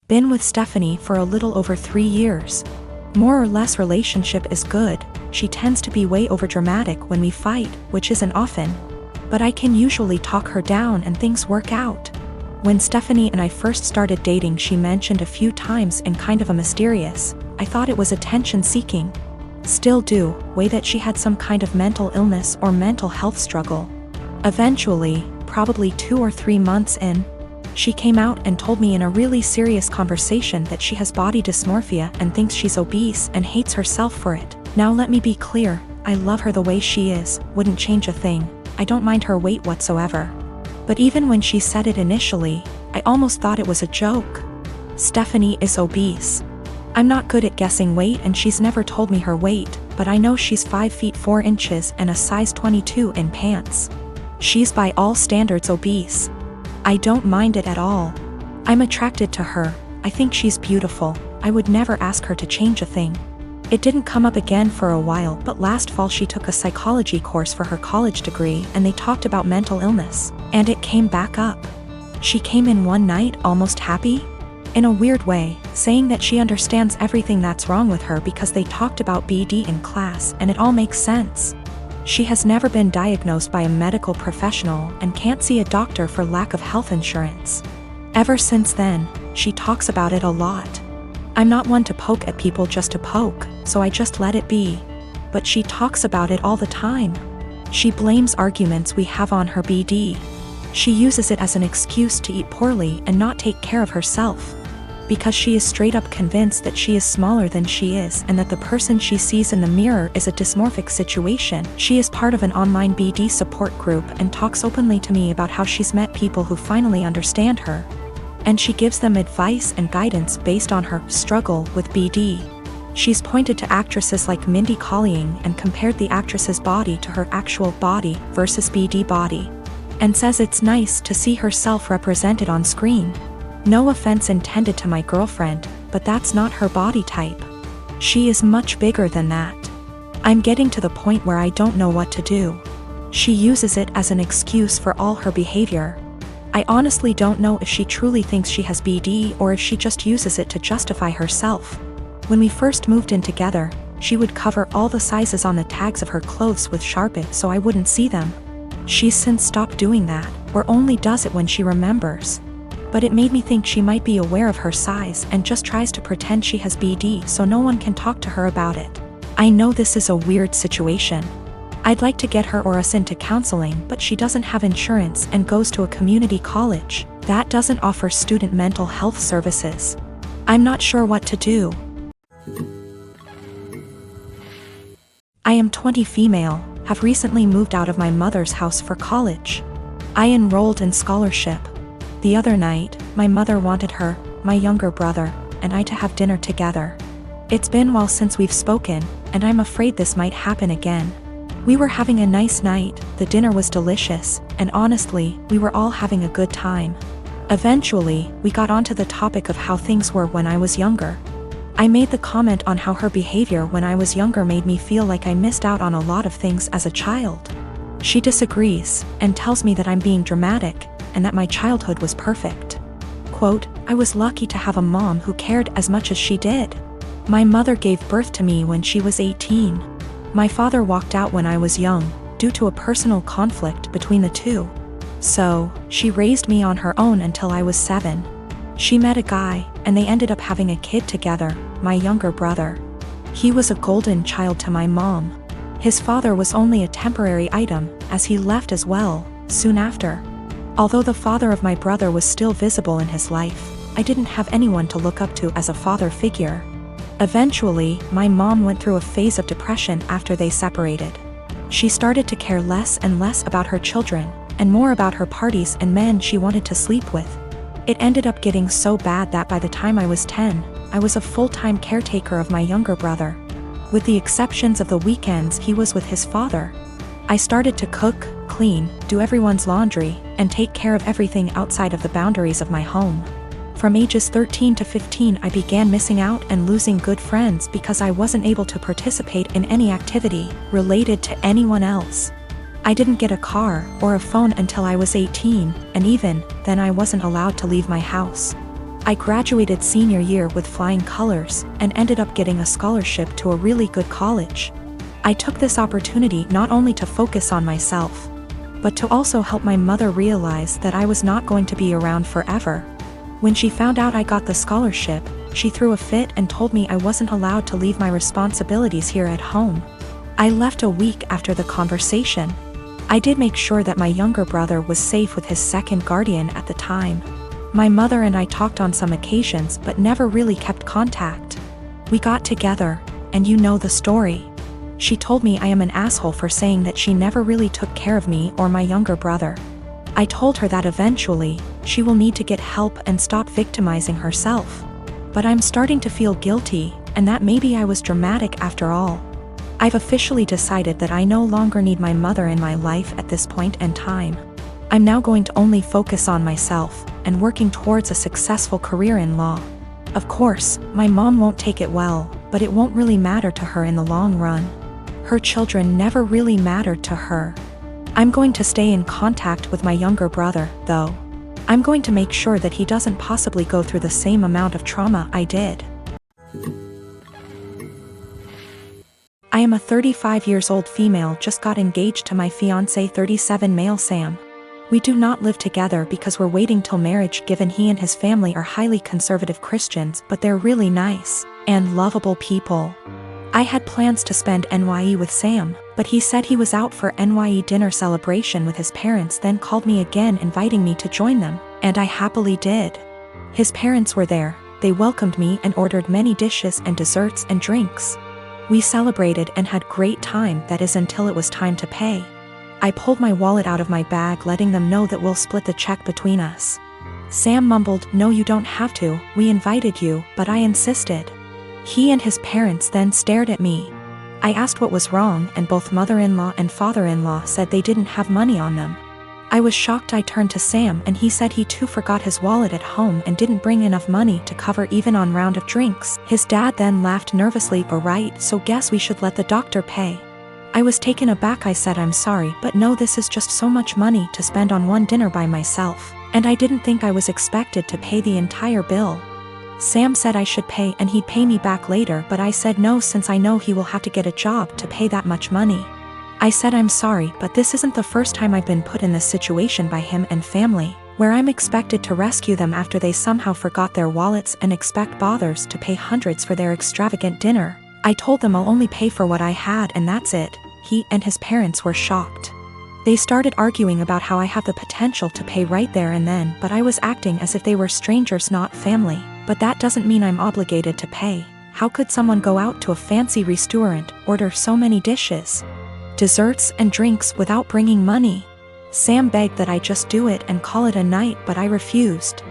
Been with Stephanie for a little over 3 years. More or less relationship is good. She tends to be way overdramatic when we fight, which isn't often. But I can usually talk her down and things work out. When Stephanie and I first started dating, she mentioned a few times in kind of a mysterious, I thought it was attention-seeking. Still do, way that she had some kind of mental illness or mental health struggle. Eventually, probably 2 or 3 months in, she came out and told me in a really serious conversation that she has body dysmorphia and thinks she's obese and hates herself for it. Now let me be clear, I love her the way she is, wouldn't change a thing. I don't mind her weight whatsoever. But even when she said it initially, I almost thought it was a joke. Stephanie is obese. I'm not good at guessing weight and she's never told me her weight, but I know she's 5 feet 4 inches and a size 22 in pants. She's by all standards obese. I don't mind it at all. I'm attracted to her. I think she's beautiful. I would never ask her to change a thing. It didn't come up again for a while, but last fall she took a psychology course for her college degree and they talked about mental illness, and it came back up. She came in one night almost happy, in a weird way, saying that she understands everything that's wrong with her because they talked about BD in class and it all makes sense. She has never been diagnosed by a medical professional and can't see a doctor for lack of health insurance. Ever since then, she talks about it a lot. I'm not one to poke at people just to poke, so I just let it be. But she talks about it all the time. She blames arguments we have on her BD. She uses it as an excuse to eat poorly and not take care of herself. Because she is straight up convinced that she is smaller than she is and that the person she sees in the mirror is a dysmorphic situation. She is part of an online BD support group and talks openly to me about how she's met people who finally understand her. And she gives them advice and guidance based on her struggle with BD. She's pointed to actresses like Mindy Kaling and compared the actress's body to her actual body versus BD body. And says it's nice to see herself represented on screen. No offense intended to my girlfriend, but that's not her body type. She is much bigger than that. I'm getting to the point where I don't know what to do. She uses it as an excuse for all her behavior. I honestly don't know if she truly thinks she has BD or if she just uses it to justify herself. When we first moved in together, she would cover all the sizes on the tags of her clothes with Sharpie so I wouldn't see them. She's since stopped doing that, or only does it when she remembers. But it made me think she might be aware of her size and just tries to pretend she has BD so no one can talk to her about it. I know this is a weird situation. I'd like to get her or us into counseling, but she doesn't have insurance and goes to a community college that doesn't offer student mental health services. I'm not sure what to do. I am 20 female, have recently moved out of my mother's house for college. I enrolled in scholarship. The other night, my mother wanted her, my younger brother, and I to have dinner together. It's been a while since we've spoken, and I'm afraid this might happen again. We were having a nice night, the dinner was delicious, and honestly, we were all having a good time. Eventually, we got onto the topic of how things were when I was younger. I made the comment on how her behavior when I was younger made me feel like I missed out on a lot of things as a child. She disagrees, and tells me that I'm being dramatic, and that my childhood was perfect. Quote, I was lucky to have a mom who cared as much as she did. My mother gave birth to me when she was 18. My father walked out when I was young, due to a personal conflict between the two. So, she raised me on her own until I was 7. She met a guy, and they ended up having a kid together, my younger brother. He was a golden child to my mom. His father was only a temporary item, as he left as well, soon after. Although the father of my brother was still visible in his life, I didn't have anyone to look up to as a father figure. Eventually, my mom went through a phase of depression after they separated. She started to care less and less about her children, and more about her parties and men she wanted to sleep with. It ended up getting so bad that by the time I was 10, I was a full-time caretaker of my younger brother. With the exceptions of the weekends he was with his father. I started to cook, clean, do everyone's laundry, and take care of everything outside of the boundaries of my home. From ages 13 to 15 I began missing out and losing good friends because I wasn't able to participate in any activity related to anyone else. I didn't get a car or a phone until I was 18, and even then I wasn't allowed to leave my house. I graduated senior year with flying colors and ended up getting a scholarship to a really good college. I took this opportunity not only to focus on myself, but to also help my mother realize that I was not going to be around forever. When she found out I got the scholarship, she threw a fit and told me I wasn't allowed to leave my responsibilities here at home. I left a week after the conversation. I did make sure that my younger brother was safe with his second guardian at the time. My mother and I talked on some occasions but never really kept contact. We got together, and you know the story. She told me I am an asshole for saying that she never really took care of me or my younger brother. I told her that eventually, she will need to get help and stop victimizing herself. But I'm starting to feel guilty, and that maybe I was dramatic after all. I've officially decided that I no longer need my mother in my life at this point in time. I'm now going to only focus on myself and working towards a successful career in law. Of course, my mom won't take it well, but it won't really matter to her in the long run. Her children never really mattered to her. I'm going to stay in contact with my younger brother, though. I'm going to make sure that he doesn't possibly go through the same amount of trauma I did. I am a 35 years old female just got engaged to my fiancé 37 male Sam. We do not live together because we're waiting till marriage given he and his family are highly conservative Christians but they're really nice and lovable people. I had plans to spend NYE with Sam, but he said he was out for NYE dinner celebration with his parents then called me again inviting me to join them, and I happily did. His parents were there, they welcomed me and ordered many dishes and desserts and drinks. We celebrated and had great time, that is until it was time to pay. I pulled my wallet out of my bag letting them know that we'll split the check between us. Sam mumbled, "No, you don't have to, we invited you," but I insisted. He and his parents then stared at me. I asked what was wrong and both mother-in-law and father-in-law said they didn't have money on them. I was shocked. I turned to Sam and he said he too forgot his wallet at home and didn't bring enough money to cover even on round of drinks. His dad then laughed nervously. "Alright, so guess we should let the doctor pay." I was taken aback. I said I'm sorry, but no, this is just so much money to spend on one dinner by myself, and I didn't think I was expected to pay the entire bill. Sam said I should pay and he'd pay me back later, but I said no since I know he will have to get a job to pay that much money. I said I'm sorry, but this isn't the first time I've been put in this situation by him and family, where I'm expected to rescue them after they somehow forgot their wallets and expect bothers to pay hundreds for their extravagant dinner. I told them I'll only pay for what I had and that's it. He and his parents were shocked. They started arguing about how I have the potential to pay right there and then, but I was acting as if they were strangers, not family. But that doesn't mean I'm obligated to pay. How could someone go out to a fancy restaurant, order so many dishes, desserts and drinks without bringing money? Sam begged that I just do it and call it a night, but I refused.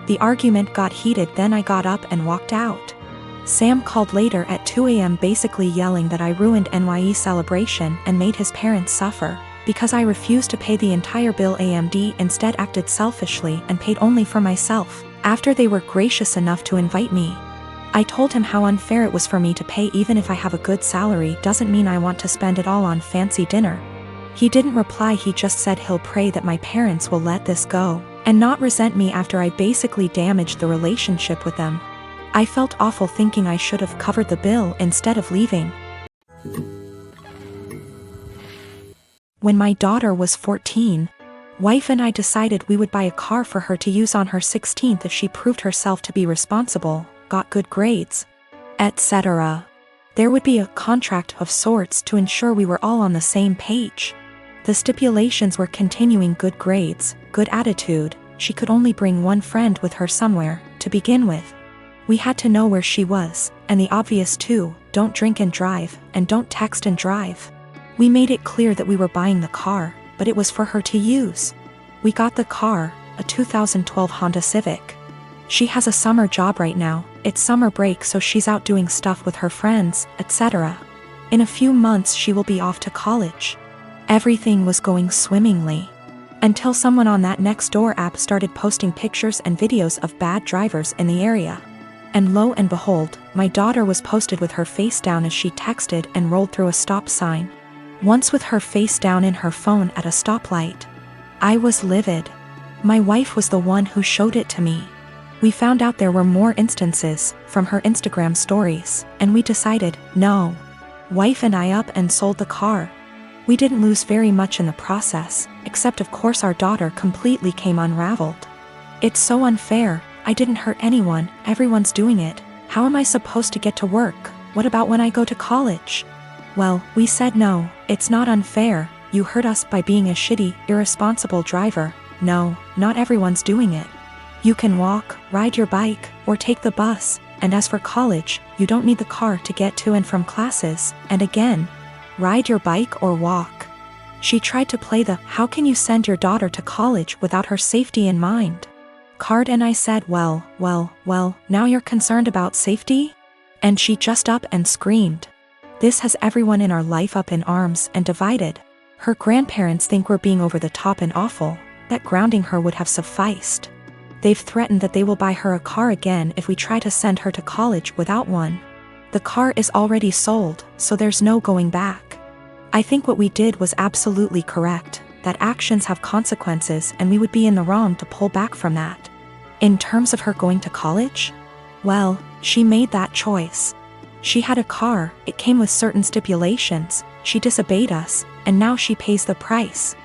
The argument got heated, then I got up and walked out. Sam called later at 2 a.m. basically yelling that I ruined NYE celebration and made his parents suffer, because I refused to pay the entire bill. AMD instead acted selfishly and paid only for myself, after they were gracious enough to invite me. I told him how unfair it was for me to pay. Even if I have a good salary doesn't mean I want to spend it all on fancy dinner. He didn't reply, he just said he'll pray that my parents will let this go, and not resent me after I basically damaged the relationship with them. I felt awful thinking I should have covered the bill instead of leaving. When my daughter was 14, wife and I decided we would buy a car for her to use on her 16th if she proved herself to be responsible, got good grades, etc. There would be a contract of sorts to ensure we were all on the same page. The stipulations were continuing good grades, good attitude, she could only bring one friend with her somewhere, to begin with. We had to know where she was, and the obvious too, don't drink and drive, and don't text and drive. We made it clear that we were buying the car, but it was for her to use. We got the car, a 2012 Honda Civic. She has a summer job right now, it's summer break so she's out doing stuff with her friends, etc. In a few months she will be off to college. Everything was going swimmingly. Until someone on that Nextdoor app started posting pictures and videos of bad drivers in the area. And lo and behold, my daughter was posted with her face down as she texted and rolled through a stop sign. Once with her face down in her phone at a stoplight. I was livid. My wife was the one who showed it to me. We found out there were more instances from her Instagram stories, and we decided, no. Wife and I up and sold the car. We didn't lose very much in the process, except of course our daughter completely came unraveled. It's so unfair. I didn't hurt anyone, everyone's doing it. How am I supposed to get to work? What about when I go to college? Well, we said no, it's not unfair. You hurt us by being a shitty, irresponsible driver. No, not everyone's doing it. You can walk, ride your bike, or take the bus, and as for college, you don't need the car to get to and from classes, and again, ride your bike or walk. She tried to play the "how can you send your daughter to college without her safety in mind?" card, and I said, well, now you're concerned about safety? And she just up and screamed. This has everyone in our life up in arms and divided. Her grandparents think we're being over the top and awful, that grounding her would have sufficed. They've threatened that they will buy her a car again if we try to send her to college without one. The car is already sold, so there's no going back. I think what we did was absolutely correct, that actions have consequences and we would be in the wrong to pull back from that. In terms of her going to college? Well, she made that choice. She had a car, it came with certain stipulations, she disobeyed us, and now she pays the price.